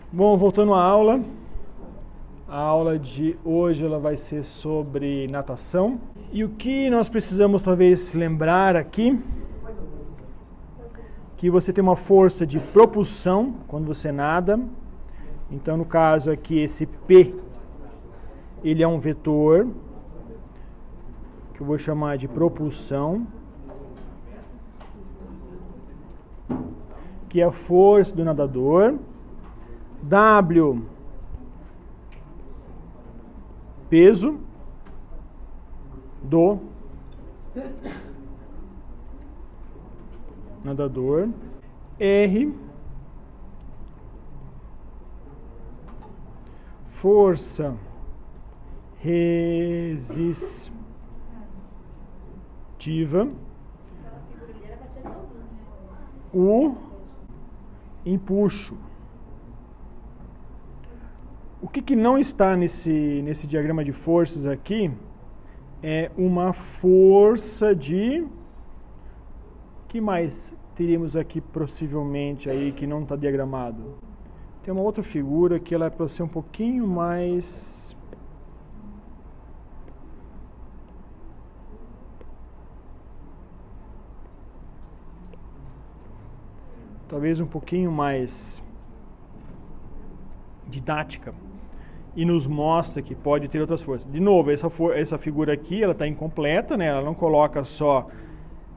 Bom, voltando à aula. A aula de hoje ela vai ser sobre natação. E o que nós precisamos talvez lembrar aqui, que você tem uma força de propulsão quando você nada. Então, no caso aqui, esse P, ele é um vetor, que eu vou chamar de propulsão, que é a força do nadador. W, peso do nadador. R, força resistiva. U, empuxo. O que não está nesse diagrama de forças aqui é uma força de... O que mais teríamos aqui possivelmente aí que não está diagramado? Tem uma outra figura que ela é para ser um pouquinho mais... Talvez um pouquinho mais didática. E nos mostra que pode ter outras forças. De novo, essa figura aqui, ela está incompleta, né? Ela não coloca só...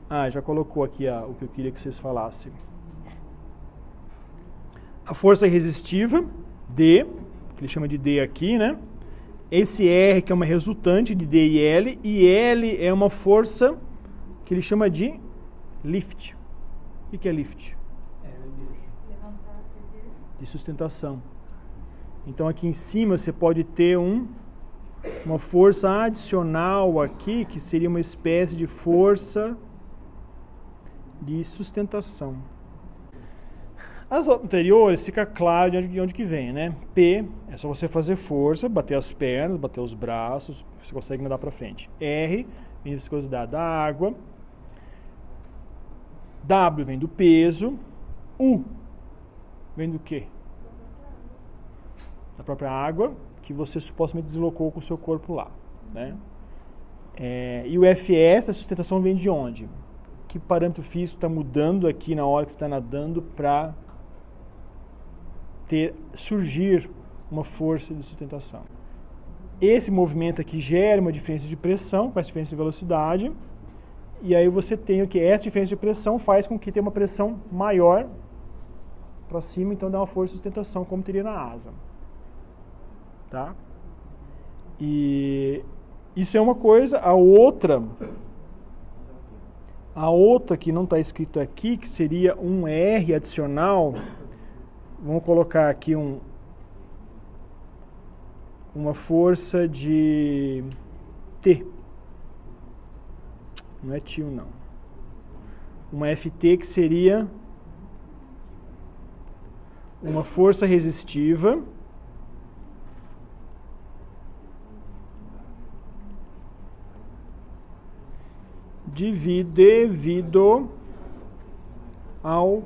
Ah, já colocou aqui o que eu queria que vocês falassem. A força resistiva, D, que ele chama de D aqui, né? Esse R, que é uma resultante de D e L é uma força que ele chama de lift. O que é lift? De sustentação. Então aqui em cima você pode ter uma força adicional aqui, que seria uma espécie de força de sustentação. As anteriores fica claro de onde que vem, né? P é só você fazer força, bater as pernas, bater os braços, você consegue nadar para frente. R vem da viscosidade da água. W vem do peso. U vem do quê? Da própria água, que você supostamente deslocou com o seu corpo lá, né? E o FS, a sustentação, vem de onde? Que parâmetro físico está mudando aqui na hora que você está nadando para surgir uma força de sustentação? Esse movimento aqui gera uma diferença de pressão com essa diferença de velocidade, e aí você tem o que? Essa diferença de pressão faz com que tenha uma pressão maior para cima, então dá uma força de sustentação, como teria na asa. Tá? E isso é uma coisa. A outra que não está escrito aqui, que seria um R adicional, vamos colocar aqui uma força de T. Não é tio, não. Uma FT, que seria uma força resistiva devido ao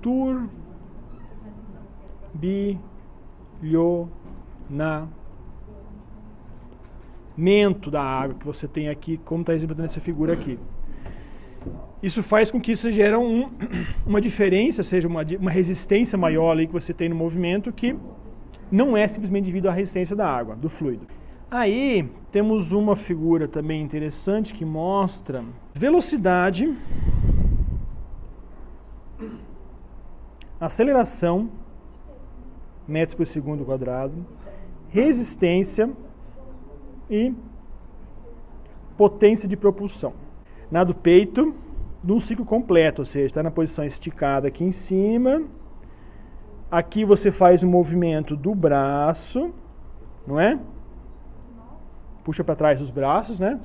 turbilhonamento da água que você tem aqui, como está exemplificado nessa figura aqui. Isso faz com que isso gere uma diferença, seja uma resistência maior ali que você tem no movimento, que não é simplesmente devido à resistência da água, do fluido. Aí temos uma figura também interessante que mostra velocidade, aceleração, metros por segundo quadrado, resistência e potência de propulsão. Nado peito, num ciclo completo, ou seja, está na posição esticada aqui em cima. Aqui você faz o movimento do braço, não é? Puxa para trás os braços, né?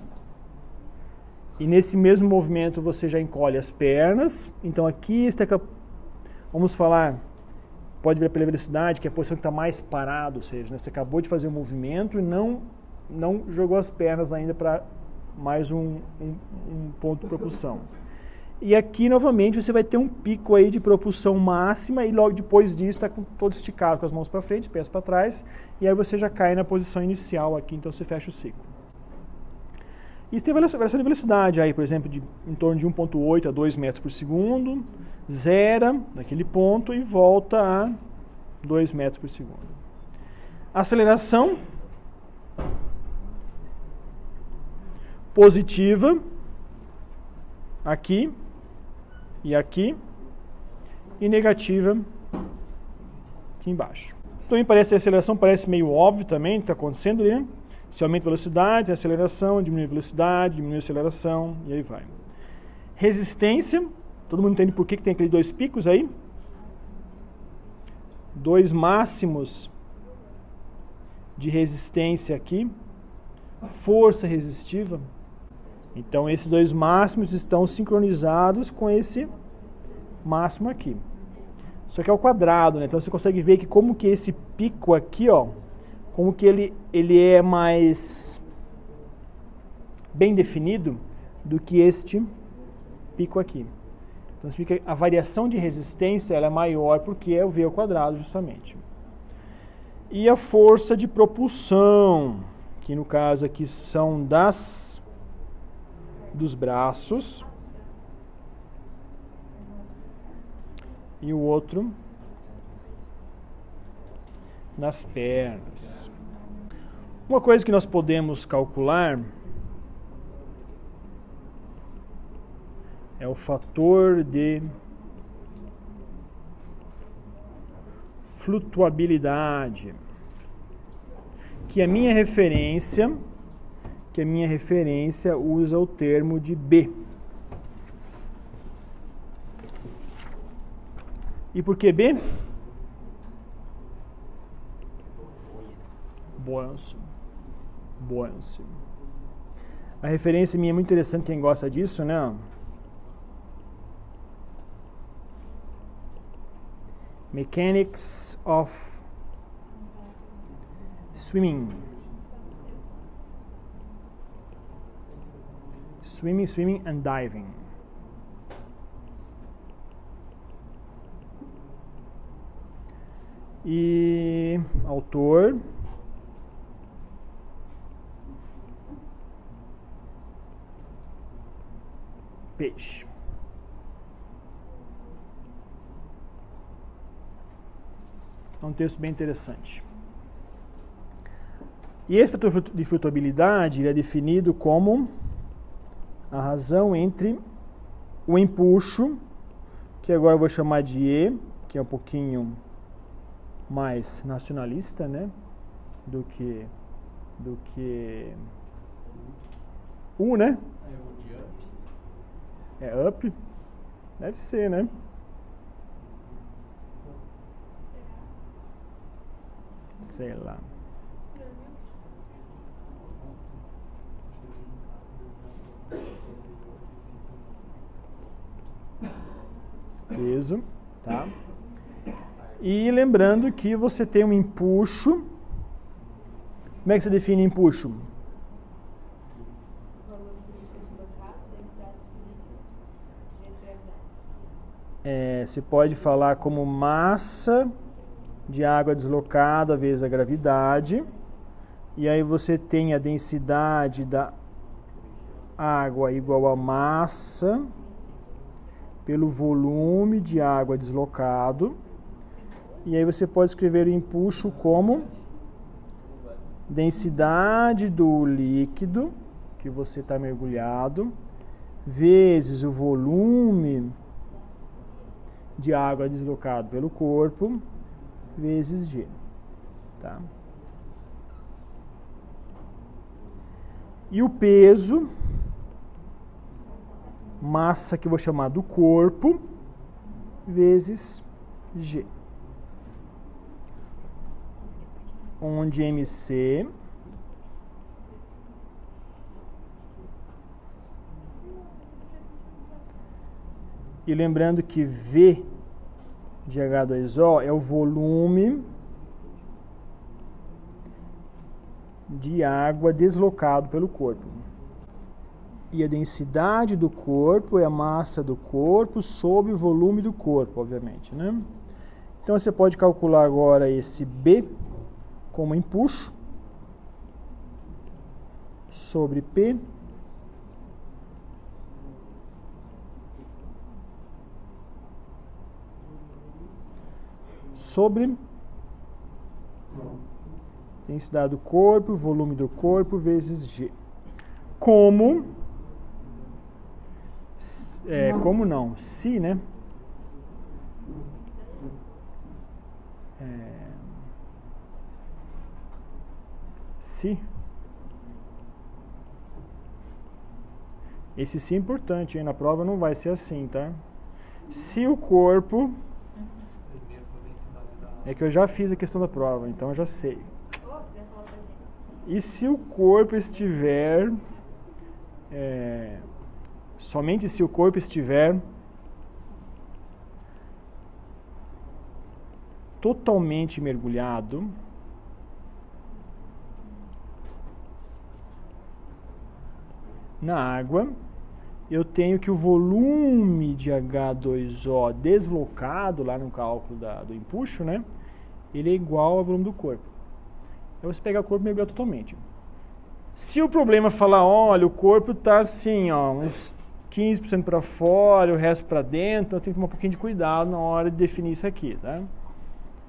E nesse mesmo movimento você já encolhe as pernas. Então aqui está, vamos falar, pode ver pela velocidade, que é a posição que está mais parado, ou seja, né, você acabou de fazer o movimento e não jogou as pernas ainda para mais um ponto de propulsão. E aqui, novamente, você vai ter um pico aí de propulsão máxima e logo depois disso está todo esticado com as mãos para frente, pés para trás, e aí você já cai na posição inicial aqui, então você fecha o ciclo. E você tem variação de velocidade aí, por exemplo, em torno de 1,8 a 2 metros por segundo, zera naquele ponto e volta a 2 metros por segundo. Aceleração positiva aqui e aqui, e negativa aqui embaixo. Então, parece a aceleração parece meio óbvio também, está acontecendo ali, né? Se aumenta a velocidade, tem aceleração, diminui a velocidade, diminui a aceleração, e aí vai. Resistência, todo mundo entende por que tem aqueles dois picos aí? Dois máximos de resistência aqui, força resistiva. Então, esses dois máximos estão sincronizados com esse máximo aqui. Só que é ao quadrado, né? Então, você consegue ver que como que esse pico aqui, ó, como que ele é mais bem definido do que este pico aqui. Então, significa que a variação de resistência ela é maior porque é o V ao quadrado, justamente. E a força de propulsão, que no caso aqui são dos braços, e o outro nas pernas. Uma coisa que nós podemos calcular é o fator de flutuabilidade, que a minha referência usa o termo de B. E por que B? Buoyancy. A referência minha é muito interessante, quem gosta disso, né? Mechanics of Swimming. Swimming and diving. E autor Peixe. É um texto bem interessante. E esse fator de flutuabilidade é definido como a razão entre o empuxo, que agora eu vou chamar de E, que é um pouquinho mais nacionalista, né, do que U, né? É up? Deve ser, né? Sei lá. Peso, tá? E lembrando que você tem um empuxo. Como é que você define empuxo? Você pode falar como massa de água deslocada vezes a gravidade. E aí você tem a densidade da água igual a massa pelo volume de água deslocado. E aí você pode escrever o empuxo como densidade do líquido que você está mergulhado vezes o volume de água deslocado pelo corpo vezes G. Tá? E o peso, massa que eu vou chamar do corpo, vezes G. Onde MC e lembrando que V de H2O é o volume de água deslocado pelo corpo. E a densidade do corpo é a massa do corpo sobre o volume do corpo, obviamente, né? Então você pode calcular agora esse B como empuxo sobre P sobre densidade do corpo, volume do corpo vezes G. Como não? Se, né? Se. Esse se é importante, hein? Na prova não vai ser assim, tá? Se o corpo... É que eu já fiz a questão da prova, então eu já sei. E se o corpo estiver... somente se o corpo estiver totalmente mergulhado na água, eu tenho que o volume de H2O deslocado lá no cálculo do empuxo, né? Ele é igual ao volume do corpo. Eu vou pegar o corpo e mergulhar totalmente. Se o problema falar, olha, o corpo está assim, ó, uns 15% para fora, o resto para dentro, então eu tenho que tomar um pouquinho de cuidado na hora de definir isso aqui, tá?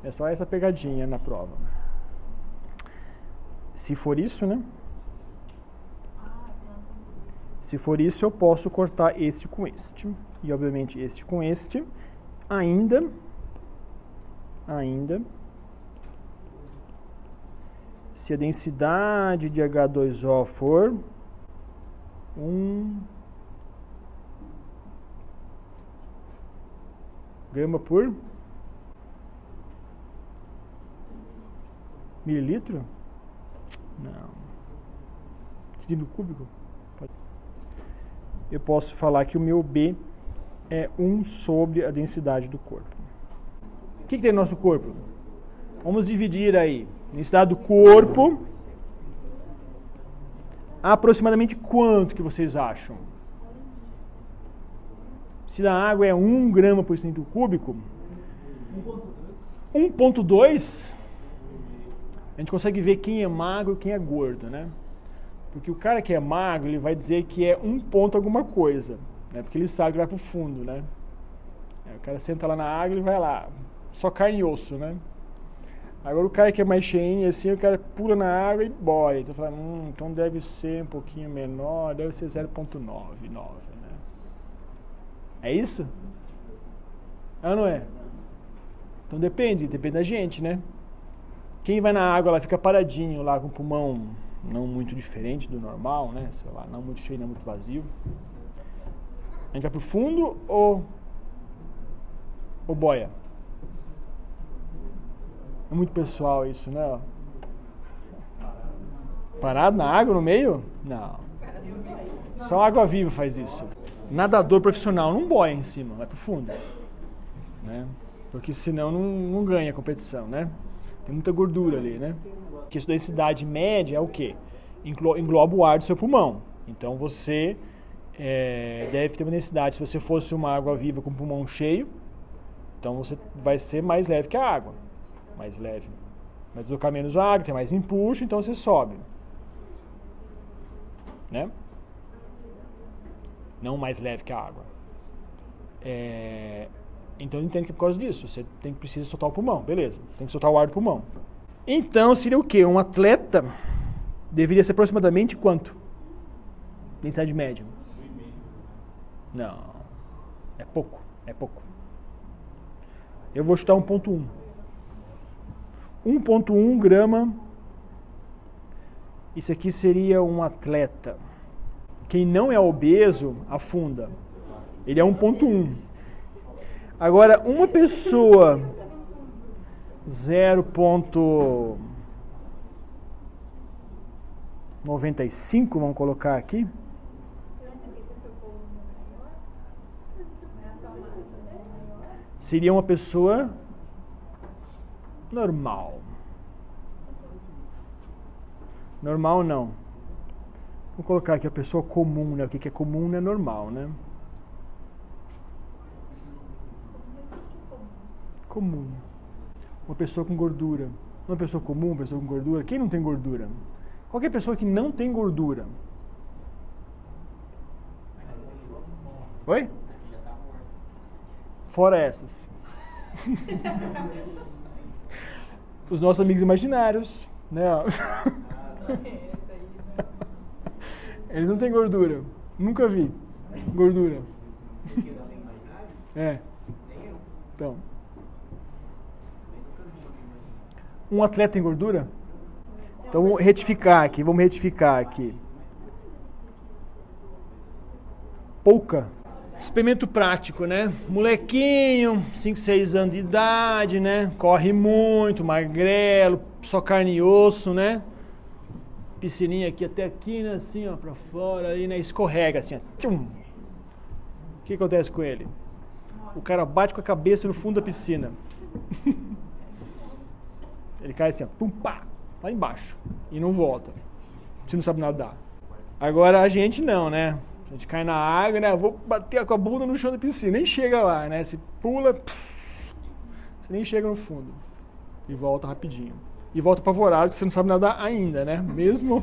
É só essa pegadinha na prova. Se for isso, né? Se for isso, eu posso cortar este com este. E, obviamente, este com este. Ainda, se a densidade de H2O for 1 grama por mililitro? Não. Centímetro cúbico? Eu posso falar que o meu B é 1 sobre a densidade do corpo. O que tem no nosso corpo? Vamos dividir aí. Densidade do corpo. Aproximadamente quanto que vocês acham? Se da água é 1 grama por centímetro cúbico, 1,2, a gente consegue ver quem é magro e quem é gordo, né? Porque o cara que é magro, ele vai dizer que é 1 ponto alguma coisa, né? Porque ele sabe que vai pro fundo, né? O cara senta lá na água e vai lá, só carne e osso, né? Agora o cara que é mais cheinho, assim, o cara pula na água e boia. Então fala, então deve ser um pouquinho menor, deve ser 0,99, né? É isso? Ah, não é? Então depende da gente, né? Quem vai na água, ela fica paradinho lá com o pulmão não muito diferente do normal, né? Sei lá, não muito cheio, não muito vazio. A gente vai pro fundo ou boia? É muito pessoal isso, né? Parado na água no meio? Não. Só água viva faz isso. Nadador profissional não boia em cima, vai pro fundo, né? Porque senão não ganha a competição, né? Tem muita gordura ali, né? Porque a densidade média é o quê? Engloba o ar do seu pulmão. Então você deve ter uma densidade, se você fosse uma água viva com o pulmão cheio, então você vai ser mais leve que a água. Mais leve. Vai deslocar menos água, tem mais empuxo, então você sobe. Né? Não mais leve que a água. Então entende que é por causa disso. Você precisa soltar o pulmão, beleza. Tem que soltar o ar do pulmão. Então seria o quê? Um atleta deveria ser aproximadamente quanto? Densidade média? Não. É pouco. Eu vou chutar 1,1. 1,1 grama. Isso aqui seria um atleta. Quem não é obeso, afunda. Ele é 1,1. Agora, uma pessoa 0,95, vamos colocar aqui. Seria uma pessoa normal. Normal não. Vou colocar aqui a pessoa comum, né? O que é comum não é normal, né? Comum. Uma pessoa com gordura. Uma pessoa comum, uma pessoa com gordura. Quem não tem gordura? Qualquer pessoa que não tem gordura. Oi? Fora essas. Os nossos amigos imaginários, né? Eles não têm gordura. Nunca vi gordura. É. Então. Um atleta tem gordura? Então vamos retificar aqui. Pouca. Experimento prático, né? Molequinho, 5, 6 anos de idade, né? Corre muito, magrelo, só carne e osso, né? Piscininha aqui até aqui, né? Assim, ó, pra fora, aí, né? Escorrega, assim, ó. Tchum. O que acontece com ele? O cara bate com a cabeça no fundo da piscina. Ele cai assim, ó, pum, pá, lá embaixo. E não volta. Você não sabe nadar. Agora a gente não, né? A gente cai na água, né? Vou bater com a bunda no chão da piscina. Nem chega lá, né? Você pula, você nem chega no fundo. E volta rapidinho. E volta apavorado, que você não sabe nadar ainda, né? Mesmo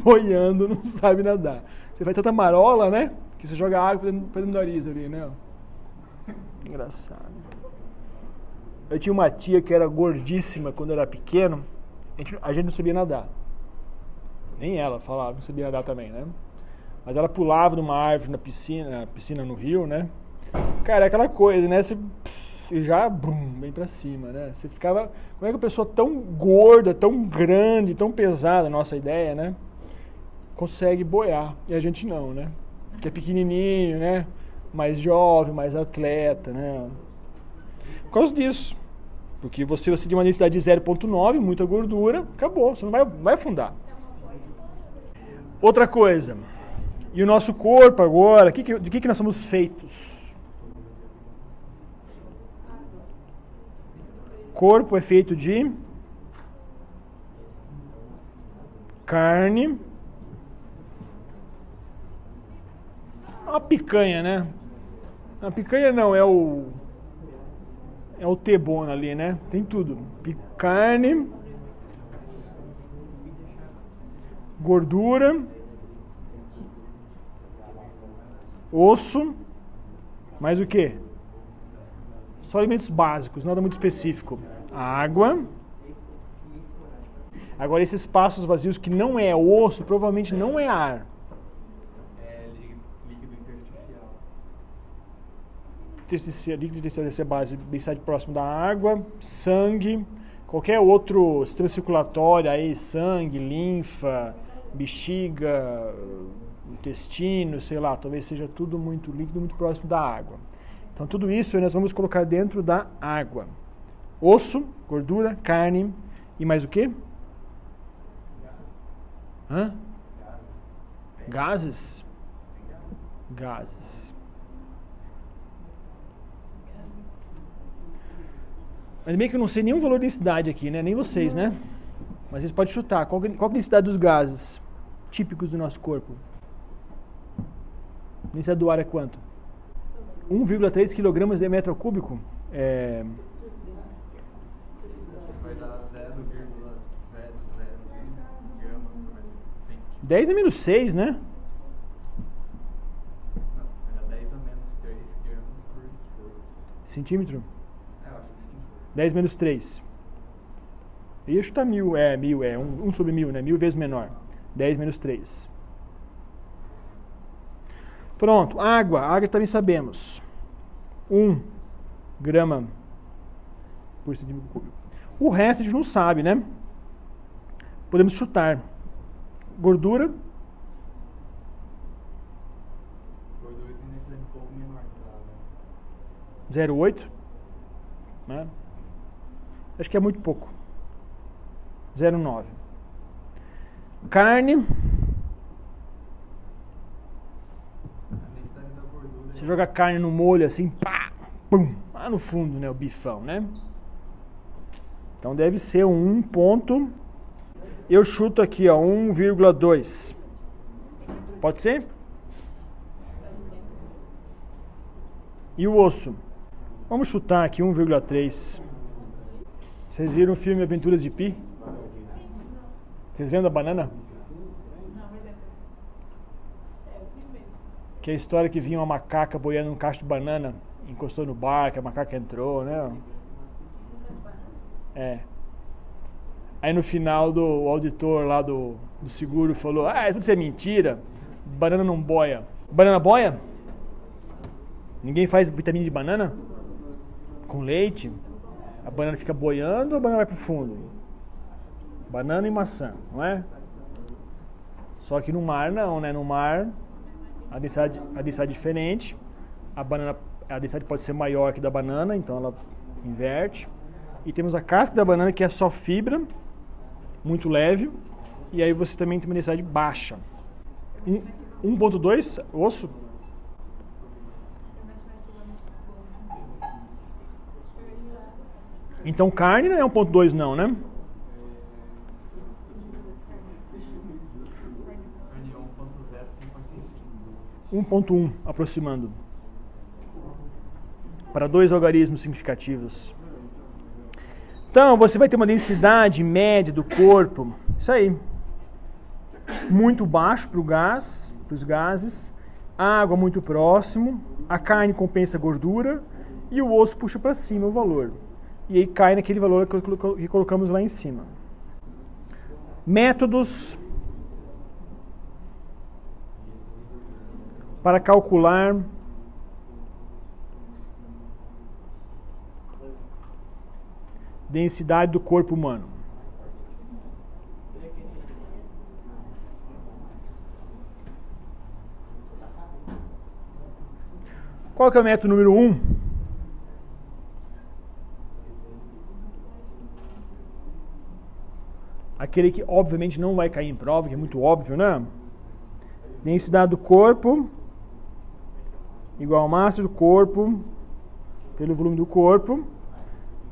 boiando, não sabe nadar. Você vai tanta marola, né? Que você joga água para dentro do nariz ali, né? Engraçado. Eu tinha uma tia que era gordíssima quando eu era pequeno. A gente não sabia nadar. Nem ela falava que não sabia nadar também, né? Mas ela pulava numa árvore na piscina no rio, né? Cara, é aquela coisa, né? Você já, vem pra cima, né? Você ficava... Como é que uma pessoa tão gorda, tão grande, tão pesada, nossa ideia, né? Consegue boiar. E a gente não, né? Que é pequenininho, né? Mais jovem, mais atleta, né? Por causa disso. Porque você tem uma densidade de 0,9, muita gordura, acabou, você não vai afundar. Outra coisa, e o nosso corpo agora, de que nós somos feitos? Corpo é feito de carne, uma picanha, né? A picanha não, é o T-bone ali, né? Tem tudo. Carne, gordura, osso, mais o quê? Só alimentos básicos, nada muito específico. Água. Agora esses espaços vazios que não é osso, provavelmente não é ar. É líquido intersticial. Líquido intersticial deve ser base, bem próximo da água, sangue, qualquer outro sistema circulatório, aí sangue, linfa, bexiga, intestino, sei lá, talvez seja tudo muito líquido, muito próximo da água. Então tudo isso nós vamos colocar dentro da água. Osso, gordura, carne e mais o quê? Hã? Gases? Gases. Mas meio que eu não sei nenhum valor de densidade aqui, né? Nem vocês, né? Mas vocês podem chutar. Qual é a densidade dos gases típicos do nosso corpo? A densidade do ar é quanto? 1,3 kg de metro cúbico? Vai dar 0,00 gramas por metro. 10 a menos 6, né? Não, vai dar 10 a menos 3 gramas por Centímetro? eu acho que sim. 10 menos 3. Eu ia chutar 1000, 1 sobre 1000, né? 1000 vezes menor. 10 menos 3. Pronto, água também sabemos. 1 grama por centímetro cúbico. O resto a gente não sabe, né? Podemos chutar. Gordura. Gordura tem densidade um pouco menor que a água. 0,8. Né? Acho que é muito pouco. 0,9. Carne. Você joga carne no molho assim, pá, pum, lá no fundo, né, o bifão, né? Então deve ser 1,9. Eu chuto aqui, ó, 1,2. Pode ser? E o osso? Vamos chutar aqui 1,3. Vocês viram o filme Aventuras de Pi? Vocês lembram da banana? Que é a história que vinha uma macaca boiando num cacho de banana, encostou no barco, a macaca entrou, né? É. Aí no final o auditor lá do seguro falou: ah, tudo isso é mentira, banana não boia. Banana boia? Ninguém faz vitamina de banana? Com leite? A banana fica boiando ou a banana vai pro fundo? Banana e maçã, não é? Só que no mar não, né? No mar a densidade é diferente. A densidade pode ser maior que da banana, então ela inverte. E temos a casca da banana, que é só fibra, muito leve. E aí você também tem uma densidade baixa. 1,2 osso? Então carne não é 1,2 não, né? 1,1 aproximando. Para 2 algarismos significativos. Então, você vai ter uma densidade média do corpo, isso aí, muito baixo para os gases, água muito próximo, a carne compensa a gordura e o osso puxa para cima o valor. E aí cai naquele valor que colocamos lá em cima. Métodos para calcular densidade do corpo humano. Qual que é o método número 1? Aquele que obviamente não vai cair em prova, que é muito óbvio, né? Densidade do corpo igual a massa do corpo pelo volume do corpo.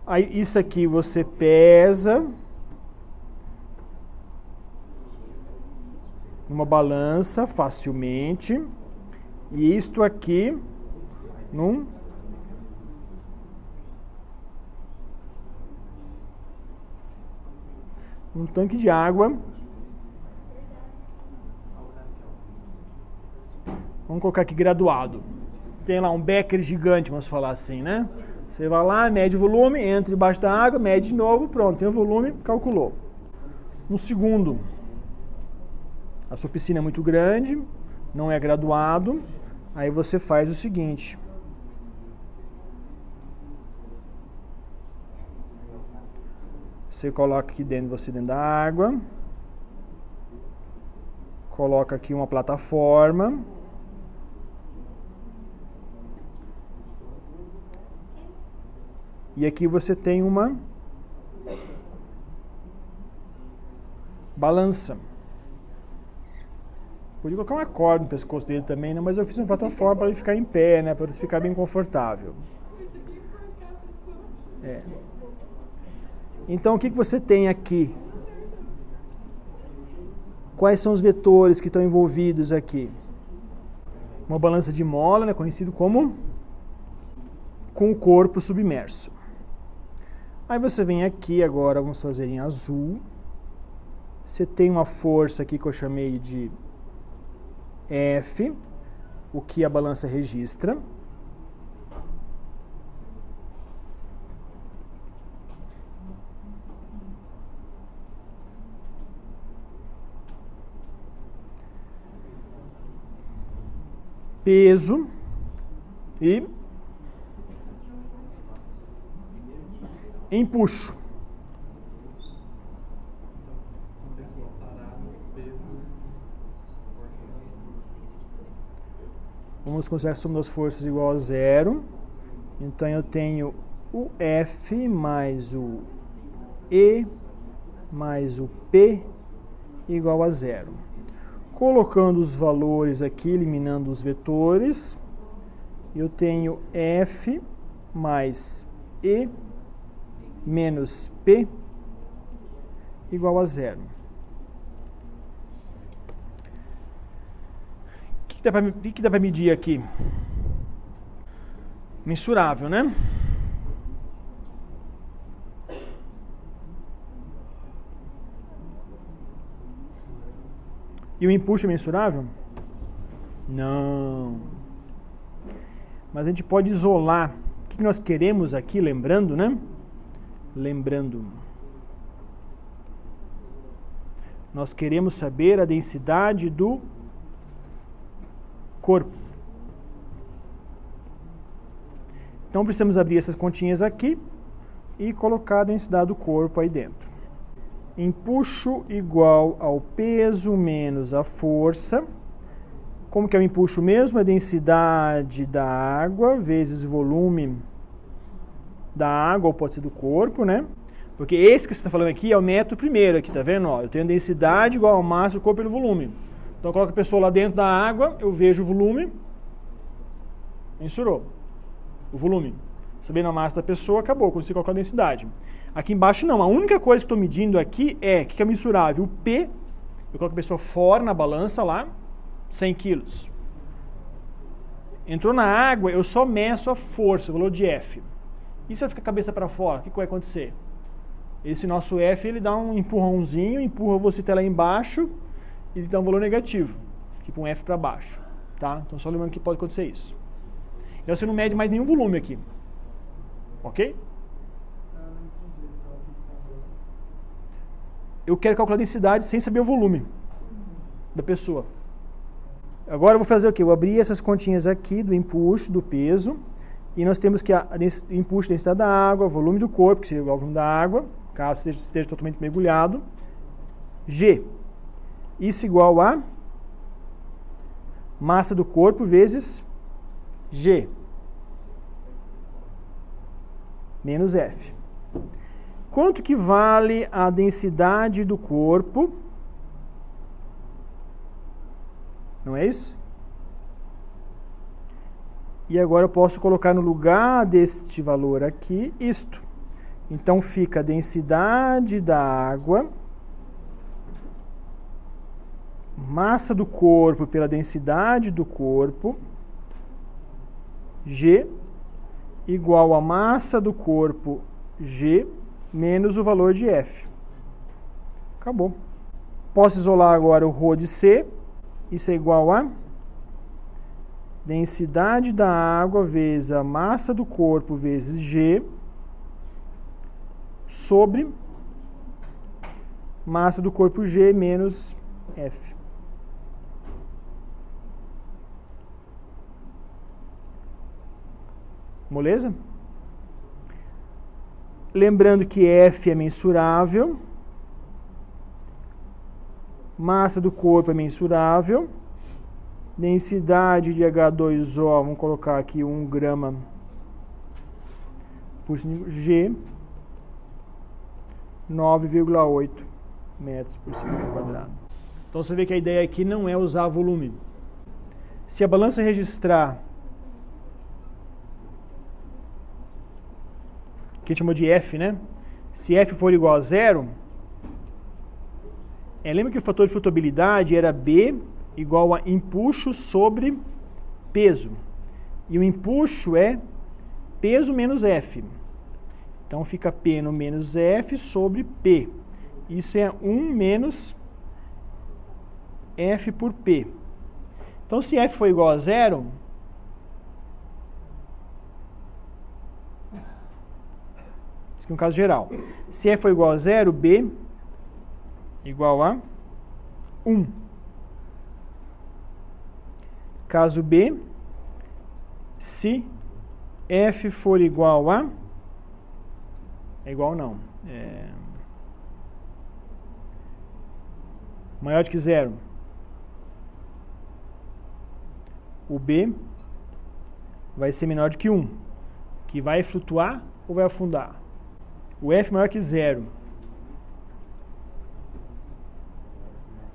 Aí isso aqui você pesa numa balança facilmente. E isto aqui num tanque de água. Vamos colocar aqui graduado. Tem lá um becker gigante, vamos falar assim, né? Você vai lá, mede o volume, entra embaixo da água, mede de novo, pronto, tem o volume, calculou. Um segundo. A sua piscina é muito grande, não é graduado, aí você faz o seguinte. Você coloca aqui dentro, da água, coloca aqui uma plataforma, e aqui você tem uma balança. Podia colocar uma corda no pescoço dele também, né? Mas eu fiz uma plataforma para ele ficar em pé, né? Para ele ficar bem confortável. É. Então, o que você tem aqui? Quais são os vetores que estão envolvidos aqui? Uma balança de mola, né? Conhecido como com o corpo submerso. Aí você vem aqui agora, vamos fazer em azul. Você tem uma força aqui que eu chamei de F, o que a balança registra. Peso e empuxo. Vamos considerar a soma das forças igual a 0. Então eu tenho o F mais o E mais o P igual a 0. Colocando os valores aqui, eliminando os vetores, eu tenho F mais E menos P igual a 0. que dá para medir aqui? Mensurável, né? E o empuxo é mensurável? Não. Mas a gente pode isolar. O que nós queremos aqui, lembrando, né? Lembrando. Nós queremos saber a densidade do corpo. Então precisamos abrir essas continhas aqui e colocar a densidade do corpo aí dentro. Empuxo igual ao peso menos a força. Como que é o empuxo mesmo? A densidade da água vezes o volume da água, ou pode ser do corpo, né? Porque esse que você está falando aqui é o método primeiro aqui, tá vendo? Ó, eu tenho densidade igual ao massa do corpo pelo volume. Então eu coloco a pessoa lá dentro da água, eu vejo o volume, mensurou o volume. Sabendo a massa da pessoa, acabou, consigo colocar a densidade. Aqui embaixo não, a única coisa que estou medindo aqui é, o que é mensurável? O P, eu coloco a pessoa fora na balança lá, 100 quilos. Entrou na água, eu só meço a força, o valor de F. E se eu ficar a cabeça para fora, o que vai acontecer? Esse nosso F, ele dá um empurrãozinho, empurra você até lá embaixo, e ele dá um valor negativo, tipo um F para baixo. Tá? Então só lembrando que pode acontecer isso. E você não mede mais nenhum volume aqui. Ok? Eu quero calcular a densidade sem saber o volume da pessoa. Agora eu vou fazer o quê? Eu vou abrir essas continhas aqui do empuxo, do peso, e nós temos que o empuxo da densidade da água, volume do corpo, que seria igual ao volume da água, caso esteja totalmente mergulhado, G. Isso igual a massa do corpo vezes G, menos F. Quanto que vale a densidade do corpo? Não é isso? E agora eu posso colocar no lugar deste valor aqui, isto. Então fica a densidade da água, massa do corpo pela densidade do corpo, G, igual a massa do corpo, G, menos o valor de F. Acabou. Posso isolar agora o ρ de C. Isso é igual a densidade da água vezes a massa do corpo vezes G sobre massa do corpo G menos F. Moleza? Lembrando que F é mensurável, massa do corpo é mensurável, densidade de H2O, vamos colocar aqui 1 grama por G, 9,8 metros por segundo quadrado. Então você vê que a ideia aqui não é usar volume. Se a balança registrar que a gente chamou de F, né? Se F for igual a 0, lembra que o fator de flutuabilidade era B igual a empuxo sobre peso. E o empuxo é peso menos F. Então fica P no menos F sobre P. Isso é 1 menos F por P. Então se F for igual a 0, isso aqui é um caso geral. Se F for igual a 0, B igual a 1. Caso B, se F for igual a... É igual não. Maior do que 0. O B vai ser menor do que 1. Que vai flutuar ou vai afundar? O F maior que 0.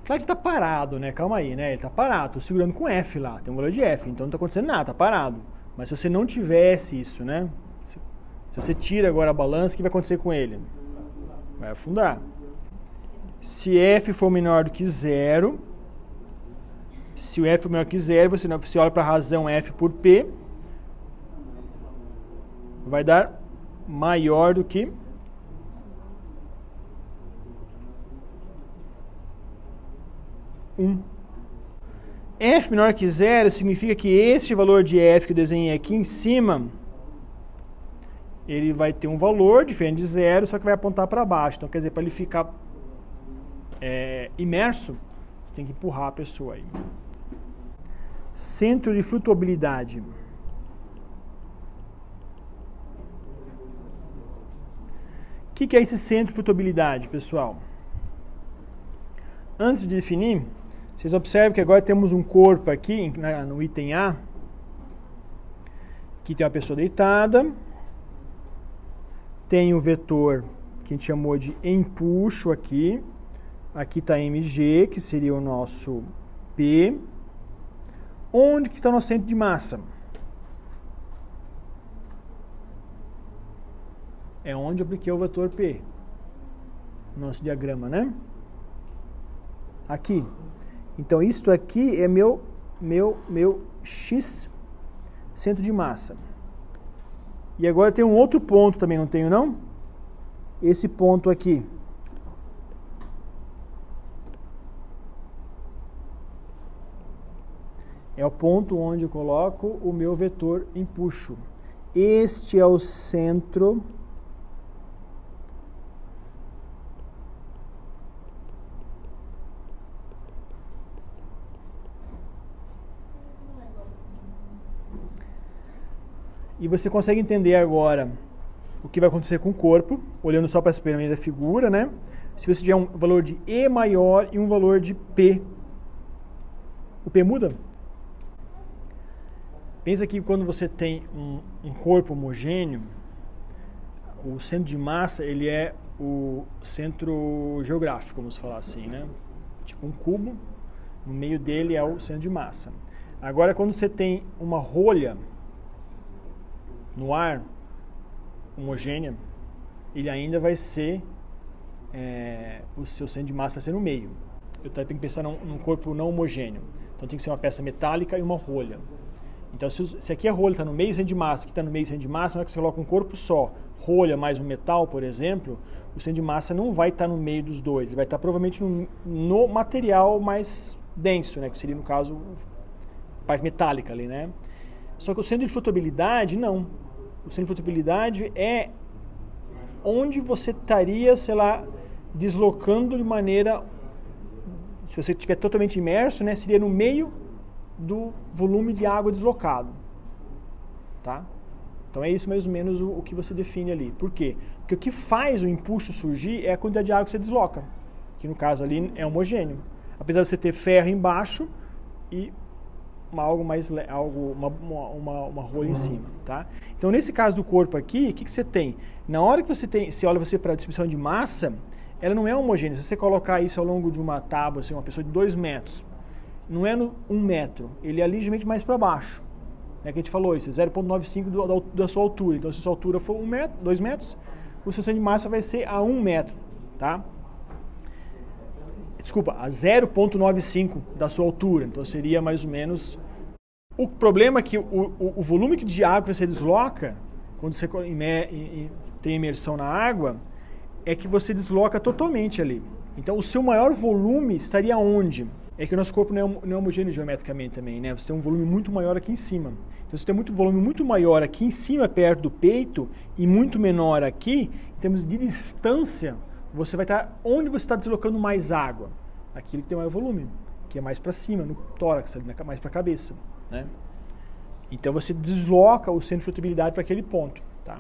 Claro que ele está parado, né? Calma aí, né? Ele está parado. Estou segurando com F lá. Tem um valor de F. Então não está acontecendo nada. Está parado. Mas se você não tivesse isso, né? Se você tira agora a balança, o que vai acontecer com ele? Vai afundar. Se F for menor do que 0, Se o F é maior que zero, você olha para a razão F por P, vai dar maior do que 1. F menor que zero significa que este valor de F que eu desenhei aqui em cima, ele vai ter um valor diferente de zero, só que vai apontar para baixo. Então, quer dizer, para ele ficar imerso, você tem que empurrar a pessoa aí. Centro de flutuabilidade. O que é esse centro de flutuabilidade, pessoal? Antes de definir, vocês observam que agora temos um corpo aqui, no item A. Aqui tem uma pessoa deitada. Tem o vetor que a gente chamou de empuxo aqui. Aqui está mg, que seria o nosso P. Onde que está o nosso centro de massa? É onde eu apliquei o vetor P. Nosso diagrama, né? Aqui. Então, isto aqui é meu X, centro de massa. E agora tem um outro ponto também, não tenho não? Esse ponto aqui. É o ponto onde eu coloco o meu vetor empuxo. Este é o centro e você consegue entender agora o que vai acontecer com o corpo, olhando só para essa primeira figura, né? Se você tiver um valor de E maior e um valor de P, o P muda? Pensa que quando você tem um corpo homogêneo, o centro de massa ele é o centro geográfico, vamos falar assim, né? Tipo um cubo, no meio dele é o centro de massa. Agora, quando você tem uma rolha no ar homogênea, ele ainda vai ser, o seu centro de massa vai ser no meio. Eu tenho que pensar num corpo não homogêneo. Então tem que ser uma peça metálica e uma rolha. Então se aqui a rolha está no meio, o centro de massa, aqui está no meio, o centro de massa, na hora que você coloca um corpo só, rolha mais um metal, por exemplo, o centro de massa não vai estar no meio dos dois, ele vai estar provavelmente no material mais denso, né, que seria no caso a parte metálica ali, né? Só que o centro de flutuabilidade, não. O centro de flutuabilidade é onde você estaria, sei lá, deslocando de maneira, se você estiver totalmente imerso, né, seria no meio do volume de água deslocado, tá? Então é isso mais ou menos o que você define ali. Por quê? Porque o que faz o empuxo surgir é a quantidade de água que você desloca, que no caso ali é homogêneo. Apesar de você ter ferro embaixo e uma rolha em cima, tá? Então nesse caso do corpo aqui, o que você tem? Na hora que você olha para a distribuição de massa, ela não é homogênea. Se você colocar isso ao longo de uma tábua, assim, uma pessoa de 2 metros, não é no 1 metro, ele é ligeiramente mais para baixo. É que a gente falou isso, 0,95 da sua altura. Então, se a sua altura for 1 metro, 2 metros, o seu centro de massa vai ser a 1 metro, tá? Desculpa, a 0,95 da sua altura. Então, seria mais ou menos... O problema é que o volume de água que você desloca, quando você tem imersão na água, é que você desloca totalmente ali. Então, o seu maior volume estaria onde? É que o nosso corpo não é homogêneo geometricamente também, né? Você tem um volume muito maior aqui em cima. Então, você tem um volume muito maior aqui em cima, perto do peito, e muito menor aqui, em termos de distância, você vai estar onde você está deslocando mais água. Aquilo que tem maior volume, que é mais para cima, no tórax, mais para a cabeça, né? Então, você desloca o centro de flutuabilidade para aquele ponto, tá?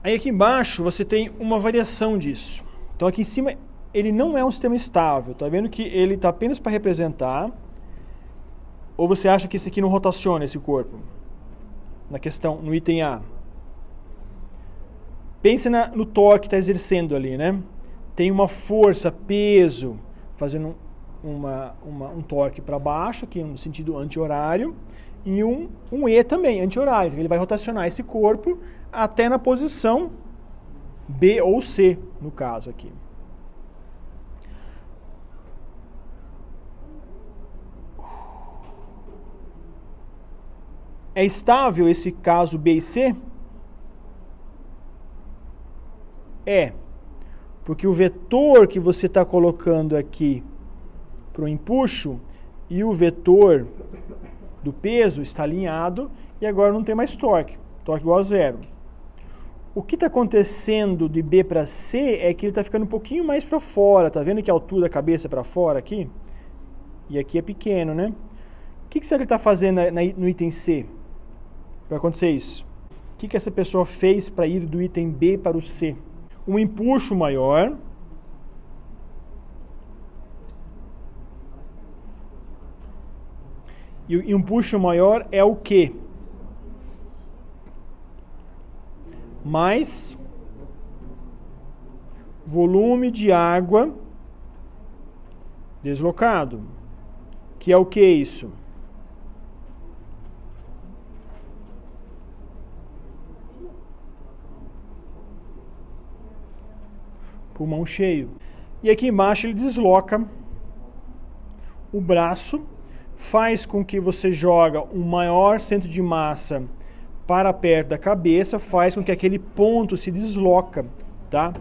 Aí aqui embaixo você tem uma variação disso. Então aqui em cima ele não é um sistema estável. Tá vendo que ele está apenas para representar? Ou você acha que esse aqui não rotaciona, esse corpo? Na questão, no item A. Pense no torque que está exercendo ali, né? Tem uma força, peso, fazendo um torque para baixo, aqui no sentido anti-horário, e um E também, anti-horário. Ele vai rotacionar esse corpo até na posição B ou C, no caso aqui. É estável esse caso B e C? É, porque o vetor que você está colocando aqui para o empuxo e o vetor do peso está alinhado e agora não tem mais torque, torque igual a zero. O que está acontecendo de B para C é que ele está ficando um pouquinho mais para fora, tá vendo que a altura da cabeça é para fora aqui? E aqui é pequeno, né? O que será que ele está fazendo no item C para acontecer isso? O que essa pessoa fez para ir do item B para o C? Um empuxo maior. E um empuxo maior é o quê? Mais volume de água deslocado. Que é o que isso? Pulmão cheio. E aqui embaixo ele desloca o braço, faz com que você joga um maior centro de massa para perto da cabeça, faz com que aquele ponto se desloca, tá?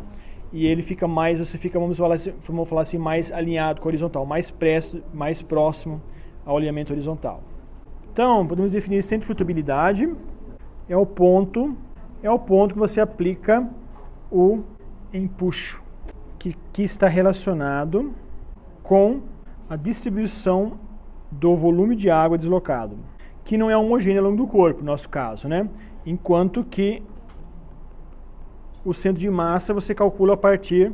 E ele fica mais, vamos falar assim, mais alinhado com o horizontal, mais próximo ao alinhamento horizontal. Então, podemos definir centrifutabilidade é o ponto que você aplica o empuxo, que está relacionado com a distribuição do volume de água deslocado, que não é homogêneo ao longo do corpo, no nosso caso, né? Enquanto que o centro de massa você calcula a partir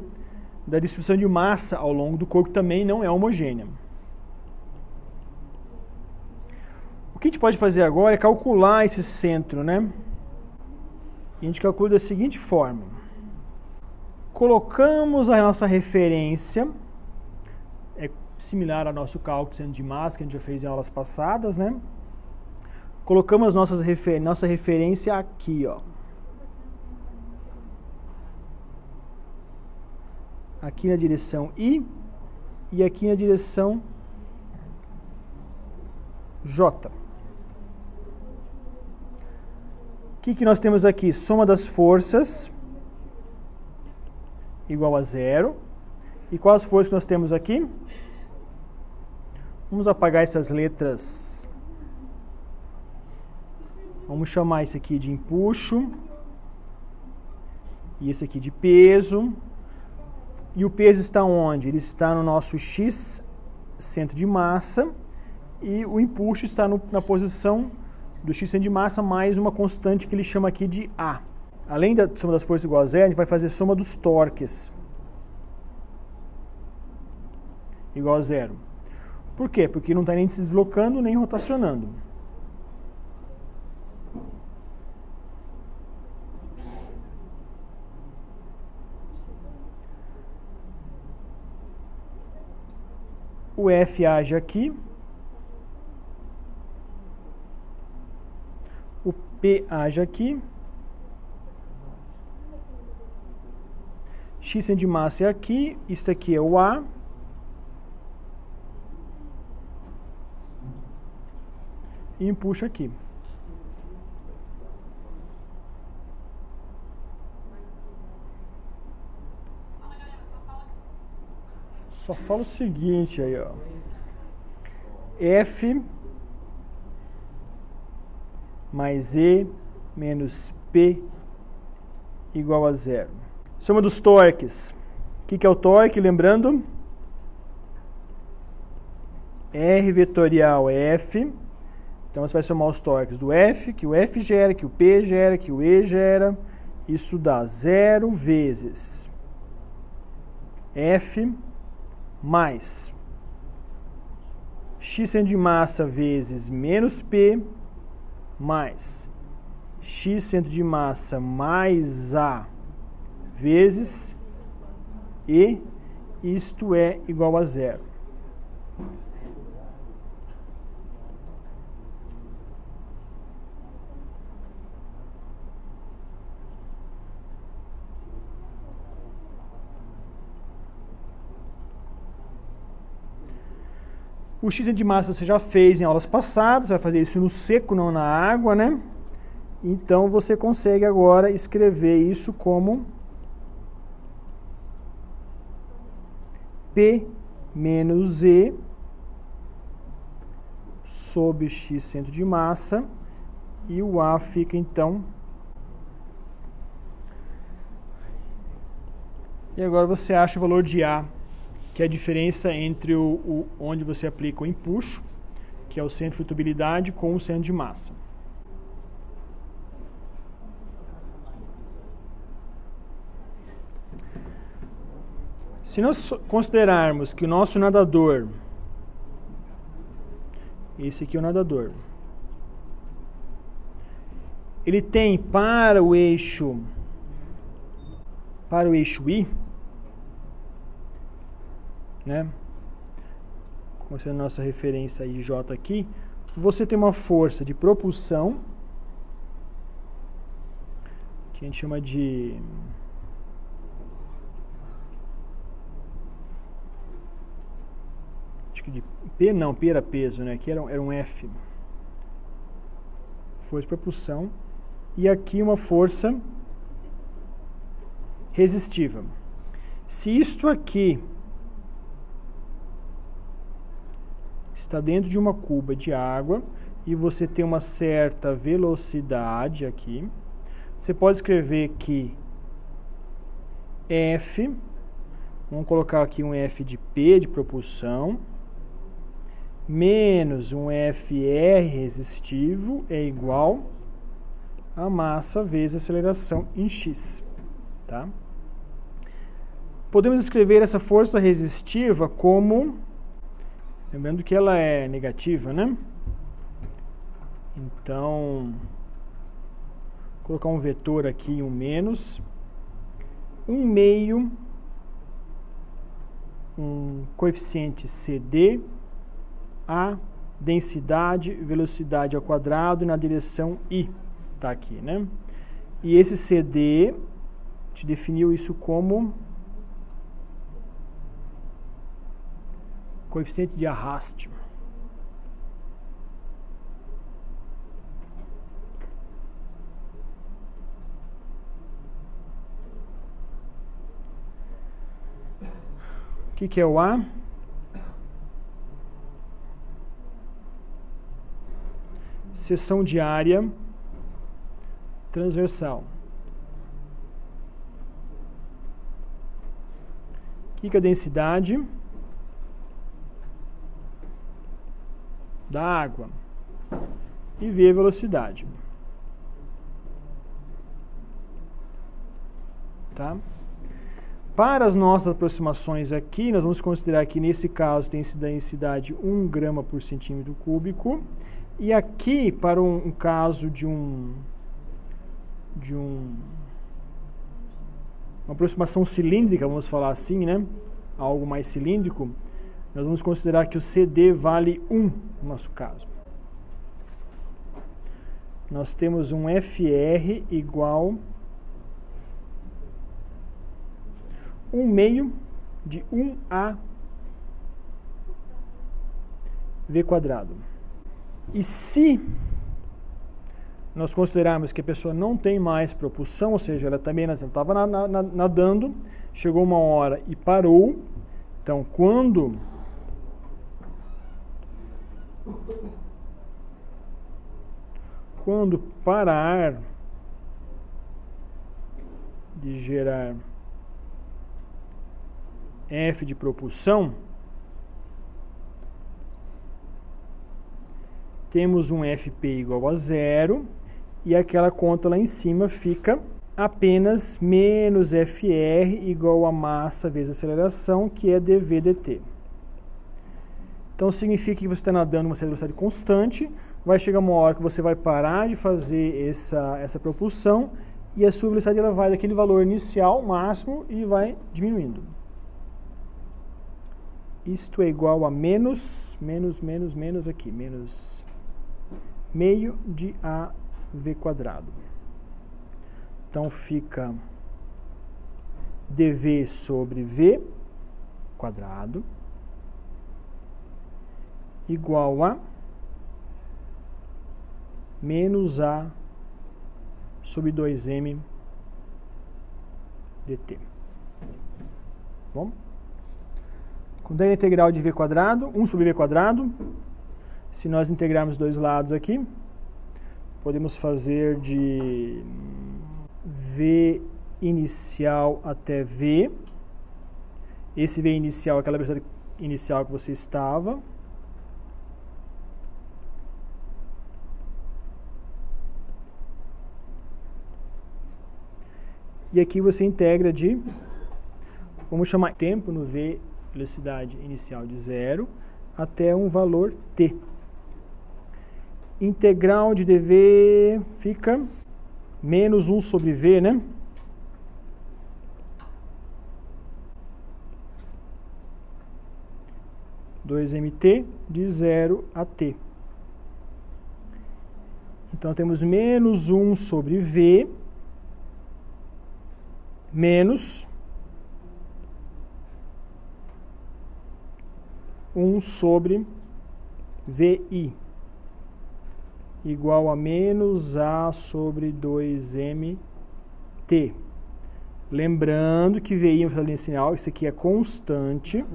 da distribuição de massa ao longo do corpo, que também não é homogênea. O que a gente pode fazer agora é calcular esse centro, né? E a gente calcula da seguinte forma. Colocamos a nossa referência, é similar ao nosso cálculo de centro de massa que a gente já fez em aulas passadas, né? Colocamos nossa referência aqui, ó. Aqui na direção I e aqui na direção J. O que nós temos aqui? Soma das forças igual a zero. E quais forças que nós temos aqui? Vamos apagar essas letras. Vamos chamar esse aqui de empuxo. E esse aqui de peso. E o peso está onde? Ele está no nosso X, centro de massa. E o empuxo está na posição do X centro de massa mais uma constante que ele chama aqui de A. Além da soma das forças igual a zero, a gente vai fazer soma dos torques igual a zero. Por quê? Porque não está nem se deslocando nem rotacionando. O F age aqui. O P age aqui. X centro de massa é aqui. Isso aqui é o A. E empuxa aqui. Só fala o seguinte aí, ó. F mais E menos P igual a zero. Soma dos torques. O que é o torque? Lembrando, R vetorial é F. Então você vai somar os torques do F, que o F gera, que o P gera, que o E gera. Isso dá 0 vezes F mais X centro de massa vezes menos P mais X centro de massa mais A vezes E, isto é igual a zero. O x de massa você já fez em aulas passadas, vai fazer isso no seco, não na água, né? Então você consegue agora escrever isso como P menos E sobre x centro de massa, e o A fica então. E agora você acha o valor de A, que é a diferença entre onde você aplica o empuxo, que é o centro de flutuabilidade, com o centro de massa. Se nós considerarmos que o nosso nadador, esse aqui é o nadador, ele tem para o eixo I, né? Considerando a nossa referência IJ aqui, você tem uma força de propulsão, que a gente chama de P, não, P era peso, né? Aqui era um F. Força de propulsão. E aqui uma força resistiva. Se isto aqui está dentro de uma cuba de água e você tem uma certa velocidade aqui, você pode escrever que F, vamos colocar aqui um F de P de propulsão, menos um FR resistivo é igual a massa vezes a aceleração em x. Tá? Podemos escrever essa força resistiva como, lembrando que ela é negativa, né? Então, vou colocar um vetor aqui, um menos, um meio, um coeficiente CD, a densidade, velocidade ao quadrado na direção I, tá aqui, né? E esse CD, a gente definiu isso como coeficiente de arraste. O que é o A? Seção de área transversal. O que é a densidade da água? E V a velocidade. Tá? Para as nossas aproximações aqui, nós vamos considerar que nesse caso tem densidade 1 grama por centímetro cúbico. E aqui, para um caso de uma aproximação cilíndrica, vamos falar assim, né? Algo mais cilíndrico, nós vamos considerar que o CD vale 1 no nosso caso. Nós temos um FR igual 1 meio de 1A V quadrado. E se nós considerarmos que a pessoa não tem mais propulsão, ou seja, ela também estava nadando, chegou uma hora e parou, então quando parar de gerar F de propulsão, temos um FP igual a 0, e aquela conta lá em cima fica apenas menos FR igual a massa vezes a aceleração, que é dV dt. Então significa que você está nadando uma certa velocidade constante, vai chegar uma hora que você vai parar de fazer essa propulsão, e a sua velocidade ela vai daquele valor inicial, máximo, e vai diminuindo. Isto é igual a menos aqui, menos meio de AV quadrado. Então fica dV sobre V quadrado igual a menos A sobre 2m dt. Bom? Quando é a integral de v quadrado, 1 sobre v quadrado, se nós integrarmos dois lados aqui, podemos fazer de v inicial até v. Esse v inicial é aquela velocidade inicial que você estava. E aqui você integra de, vamos chamar tempo no v, velocidade inicial de 0, até um valor t. Integral de dv fica menos 1 sobre v, né? (2mt) de 0 a t. Então, temos menos 1 sobre v, menos 1 sobre vi, igual a menos A sobre 2mt. Lembrando que vi é uma velocidade inicial, isso aqui é constante.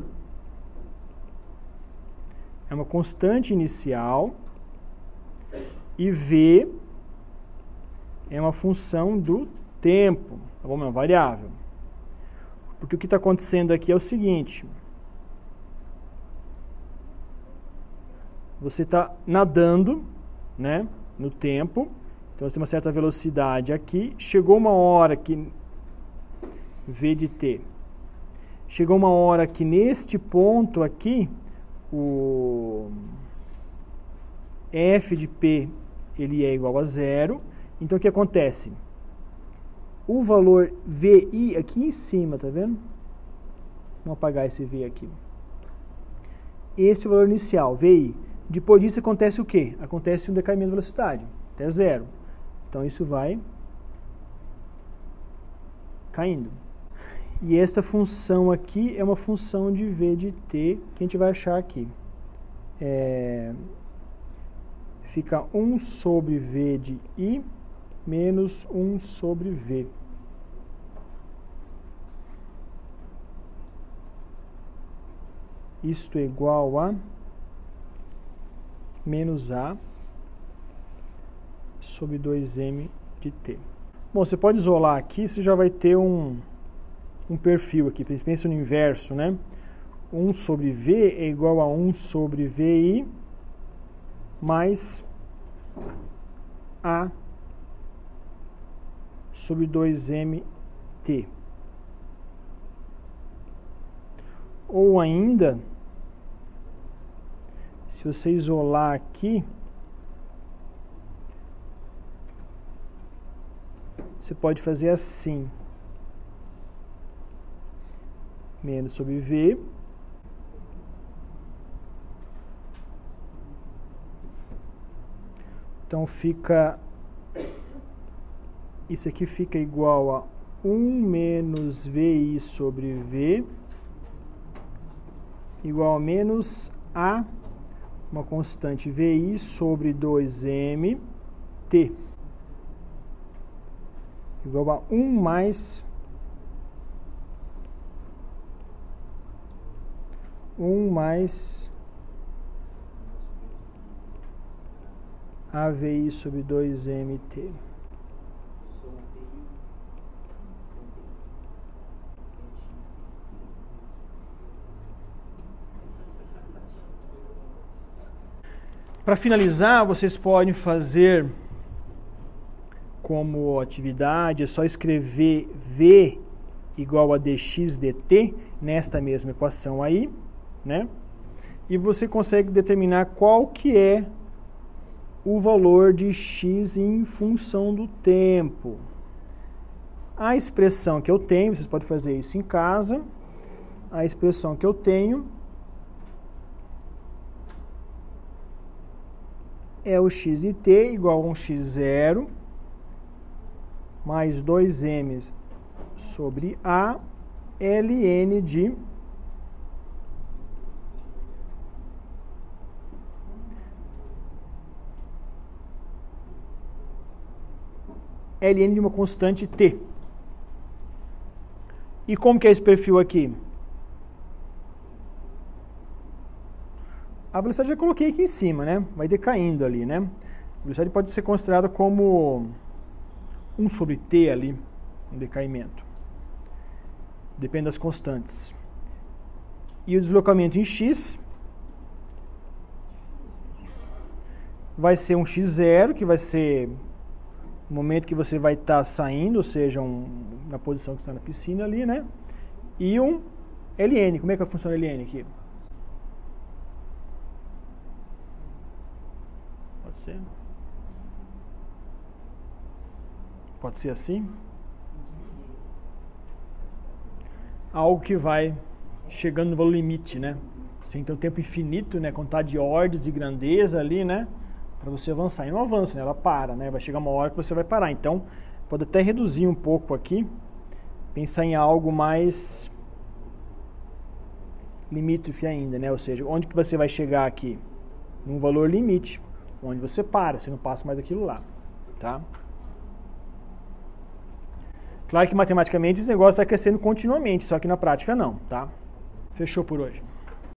É uma constante inicial. E v é uma função do tempo, tá bom? É uma variável. Porque o que está acontecendo aqui é o seguinte. Você está nadando, né, no tempo, então você tem uma certa velocidade aqui. Chegou uma hora que v de t. Chegou uma hora que neste ponto aqui, o f de p ele é igual a 0. Então, o que acontece? O valor vi aqui em cima, tá vendo? Vamos apagar esse v aqui. Esse é o valor inicial, vi. Depois disso, acontece o quê? Acontece um decaimento de velocidade, até 0. Então, isso vai caindo. E essa função aqui é uma função de v de t, que a gente vai achar aqui. Fica 1 sobre v de i menos 1 sobre v. Isto é igual a menos A sobre 2m de t. Bom, você pode isolar aqui, você já vai ter um perfil aqui. Pensa no inverso, né? 1 sobre v é igual a 1 sobre vi mais A sobre 2mt. Ou ainda, se você isolar aqui, você pode fazer assim. Menos sobre v. Então, fica... Isso aqui fica igual a 1 menos vi sobre v, igual a menos A, uma constante vi sobre 2mt, igual a 1 mais 1 mais AVI sobre 2mt. Para finalizar, vocês podem fazer como atividade, é só escrever v igual a dx dt nesta mesma equação aí, né? E você consegue determinar qual que é o valor de x em função do tempo. A expressão que eu tenho, vocês podem fazer isso em casa, a expressão que eu tenho é o x de t igual a 1x0 mais 2m sobre a ln de ln de uma constante t. E como que é esse perfil aqui? A velocidade eu já coloquei aqui em cima, né? Vai decaindo ali, né? A velocidade pode ser considerada como 1 sobre t ali, um decaimento. Depende das constantes. E o deslocamento em x vai ser um x0, que vai ser o momento que você vai estar saindo, ou seja, na posição que está na piscina ali, né? E um ln. Como é que funciona ln aqui? Pode ser? Pode ser assim? Algo que vai chegando no valor limite, né? Você tem um tempo infinito, né? Contar de ordens de grandeza ali, né? Para você avançar. E não avança, né? Ela para, né? Vai chegar uma hora que você vai parar. Então, pode até reduzir um pouco aqui. Pensar em algo mais limítrofe ainda, né? Ou seja, onde que você vai chegar aqui? Num valor limite. Onde você para, você não passa mais aquilo lá. Tá? Claro que matematicamente esse negócio está crescendo continuamente, só que na prática não, tá? Fechou por hoje.